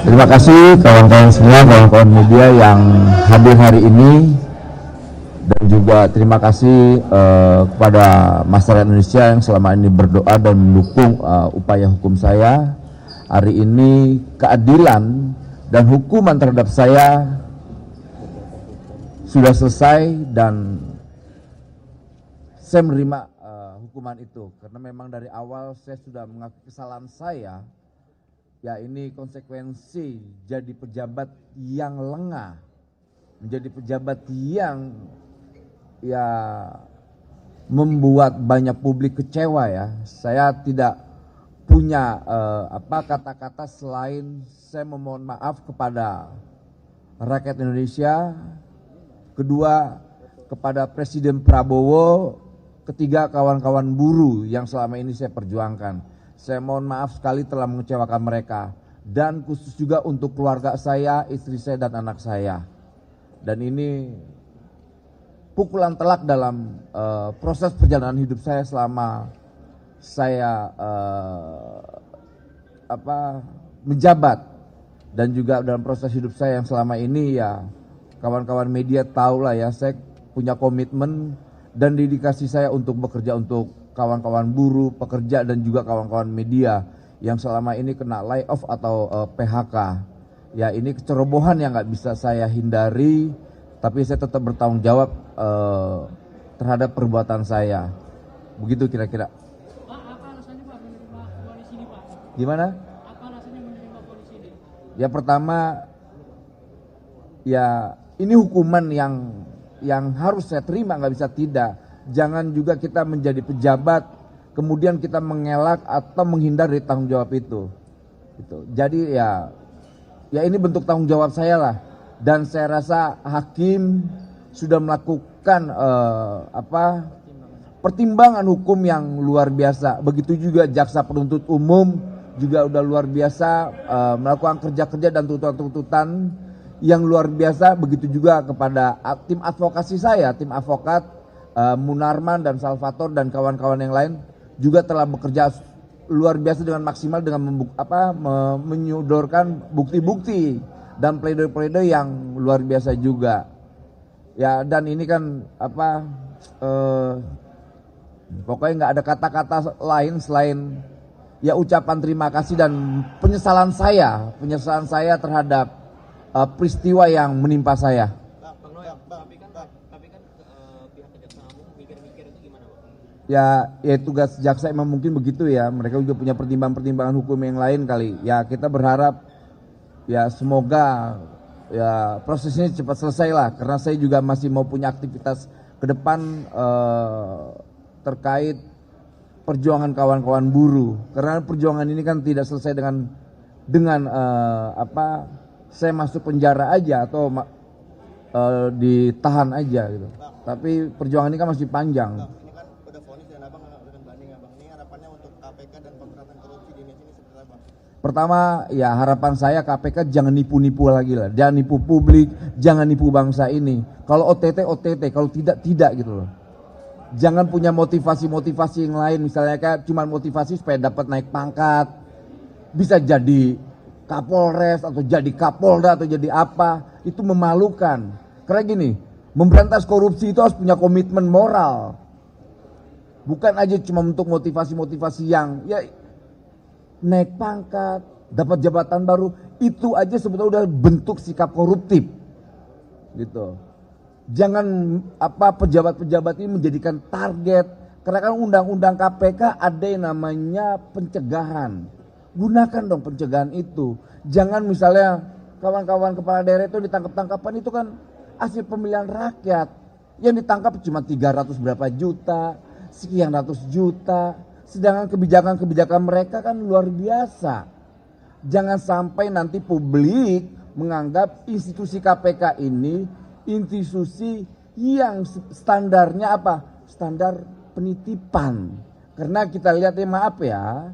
Terima kasih kawan-kawan semua, kawan-kawan media yang hadir hari ini, dan juga terima kasih kepada masyarakat Indonesia yang selama ini berdoa dan mendukung upaya hukum saya. Hari ini keadilan dan hukuman terhadap saya sudah selesai dan saya menerima hukuman itu karena memang dari awal saya sudah mengakui kesalahan saya. Ya, ini konsekuensi jadi pejabat yang lengah, menjadi pejabat yang ya membuat banyak publik kecewa ya. Saya tidak punya kata-kata selain saya memohon maaf kepada rakyat Indonesia, kedua kepada Presiden Prabowo, ketiga kawan-kawan buruh yang selama ini saya perjuangkan. Saya mohon maaf sekali telah mengecewakan mereka, dan khusus juga untuk keluarga saya, istri saya dan anak saya. Dan ini pukulan telak dalam proses perjalanan hidup saya selama saya menjabat, dan juga dalam proses hidup saya yang selama ini ya kawan-kawan media tahu lah ya, saya punya komitmen dan dedikasi saya untuk bekerja untuk kawan-kawan buruh, pekerja, dan juga kawan-kawan media yang selama ini kena layoff atau PHK. Ya, ini kecerobohan yang nggak bisa saya hindari, tapi saya tetap bertanggung jawab terhadap perbuatan saya. Begitu kira-kira. Pak, apa alasannya Pak menerima koalisi ini Pak? Gimana? Apa alasannya menerima koalisi ini? Ya, pertama, ya ini hukuman yang harus saya terima, nggak bisa tidak. Jangan juga kita menjadi pejabat kemudian kita mengelak atau menghindar dari tanggung jawab itu. Gitu. Jadi ya ini bentuk tanggung jawab saya lah, dan saya rasa hakim sudah melakukan pertimbangan hukum yang luar biasa. Begitu juga jaksa penuntut umum juga udah luar biasa melakukan kerja-kerja dan tuntutan-tuntutan yang luar biasa. Begitu juga kepada tim advokasi saya, tim advokat Munarman dan Salvator dan kawan-kawan yang lain juga telah bekerja luar biasa dengan maksimal dengan menyodorkan bukti-bukti dan pledoi-pledoi yang luar biasa juga. Ya, dan ini kan pokoknya nggak ada kata-kata lain selain ya ucapan terima kasih dan penyesalan saya terhadap peristiwa yang menimpa saya. Ya tugas jaksa emang mungkin begitu ya, mereka juga punya pertimbangan hukum yang lain kali. Ya, kita berharap ya semoga ya prosesnya cepat selesai lah, karena saya juga masih mau punya aktivitas ke depan terkait perjuangan kawan-kawan buruh. Karena perjuangan ini kan tidak selesai dengan saya masuk penjara aja atau ditahan aja gitu. Tapi perjuangan ini kan masih panjang. Pertama, ya harapan saya KPK jangan nipu-nipu lagi lah, jangan nipu publik, jangan nipu bangsa ini. Kalau OTT, kalau tidak gitu loh. Jangan punya motivasi-motivasi yang lain, misalnya kayak cuma motivasi supaya dapat naik pangkat, bisa jadi Kapolres atau jadi Kapolda atau jadi apa, itu memalukan. Karena gini, memberantas korupsi itu harus punya komitmen moral. Bukan aja cuma untuk motivasi-motivasi yang ya naik pangkat, dapat jabatan baru, itu aja sebetulnya udah bentuk sikap koruptif. Gitu. Jangan pejabat-pejabat ini menjadikan target, karena kan undang-undang KPK ada yang namanya pencegahan. Gunakan dong pencegahan itu. Jangan misalnya kawan-kawan kepala daerah itu ditangkap-tangkapan, itu kan hasil pemilihan rakyat. Yang ditangkap cuma 300 berapa juta, sekian ratus juta. Sedangkan kebijakan-kebijakan mereka kan luar biasa. Jangan sampai nanti publik menganggap institusi KPK ini institusi yang standarnya standar penitipan. Karena kita lihat maaf ya,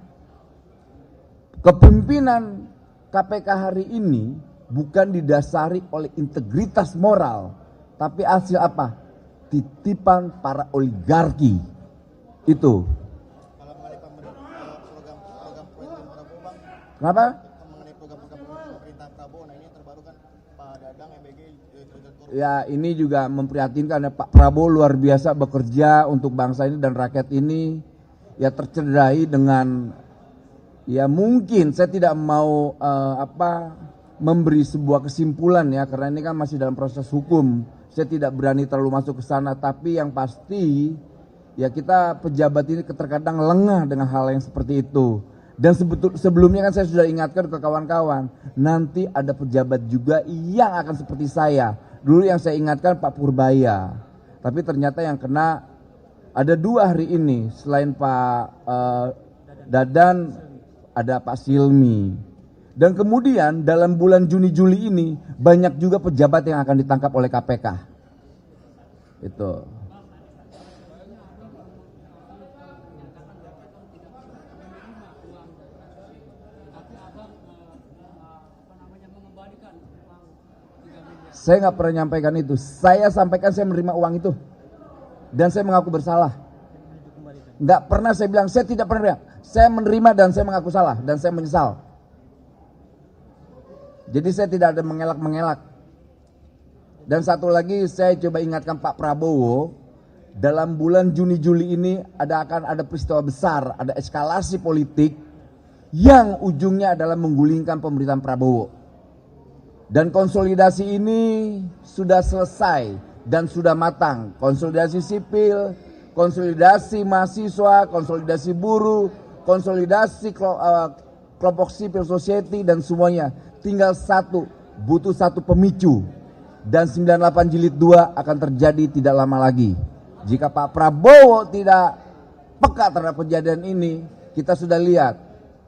kepemimpinan KPK hari ini bukan didasari oleh integritas moral, tapi hasil titipan para oligarki. Itu. Kenapa? pemerintahan Prabowo. Nah ini yang terbaru kan Pak Dadang MBG terlibat korupsi. Ya ini juga memprihatinkan ya, Pak Prabowo luar biasa bekerja untuk bangsa ini dan rakyat ini, ya tercederai dengan, ya mungkin saya tidak mau memberi sebuah kesimpulan ya, karena ini kan masih dalam proses hukum, saya tidak berani terlalu masuk ke sana, tapi yang pasti ya kita pejabat ini terkadang lengah dengan hal yang seperti itu. Dan sebelumnya kan saya sudah ingatkan ke kawan-kawan, nanti ada pejabat juga yang akan seperti saya. Dulu yang saya ingatkan Pak Purbaya, tapi ternyata yang kena ada 2 hari ini, selain Pak Dadan ada Pak Silmi. Dan kemudian dalam bulan Juni-Juli ini banyak juga pejabat yang akan ditangkap oleh KPK. Itu. mengembalikan uang 3 miliar. Saya nggak pernah nyampaikan itu. Saya sampaikan saya menerima uang itu dan saya mengaku bersalah. Nggak pernah saya bilang saya tidak pernah. Saya menerima dan saya mengaku salah dan saya menyesal. Jadi saya tidak ada mengelak-mengelak. Dan satu lagi saya coba ingatkan Pak Prabowo, dalam bulan Juni-Juli ini akan ada peristiwa besar, ada eskalasi politik yang ujungnya adalah menggulingkan pemerintahan Prabowo. Dan konsolidasi ini sudah selesai dan sudah matang. Konsolidasi sipil, konsolidasi mahasiswa, konsolidasi buruh, konsolidasi kelompok sipil society dan semuanya. Tinggal butuh satu pemicu. Dan 98 jilid 2 akan terjadi tidak lama lagi. Jika Pak Prabowo tidak peka terhadap kejadian ini, kita sudah lihat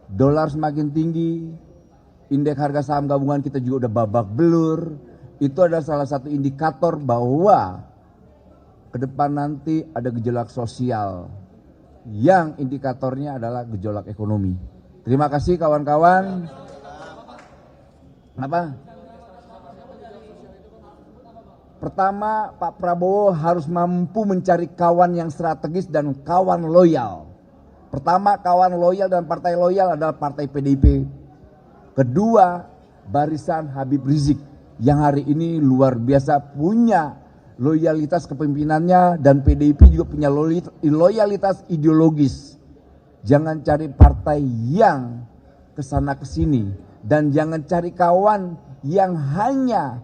dolar semakin tinggi, indeks harga saham gabungan kita juga udah babak belur. Itu adalah salah satu indikator bahwa ke depan nanti ada gejolak sosial yang indikatornya adalah gejolak ekonomi. Terima kasih kawan-kawan. Apa? Pertama, Pak Prabowo harus mampu mencari kawan yang strategis dan kawan loyal. Pertama, kawan loyal dan partai loyal adalah partai PDIP. Kedua, barisan Habib Rizik yang hari ini luar biasa punya loyalitas kepemimpinannya dan PDIP juga punya loyalitas ideologis. Jangan cari partai yang kesana kesini dan jangan cari kawan yang hanya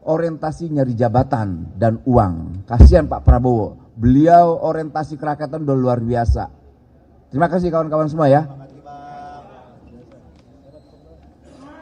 orientasi nyari jabatan dan uang. Kasihan Pak Prabowo, beliau orientasi kerakyatan udah luar biasa. Terima kasih kawan-kawan semua ya.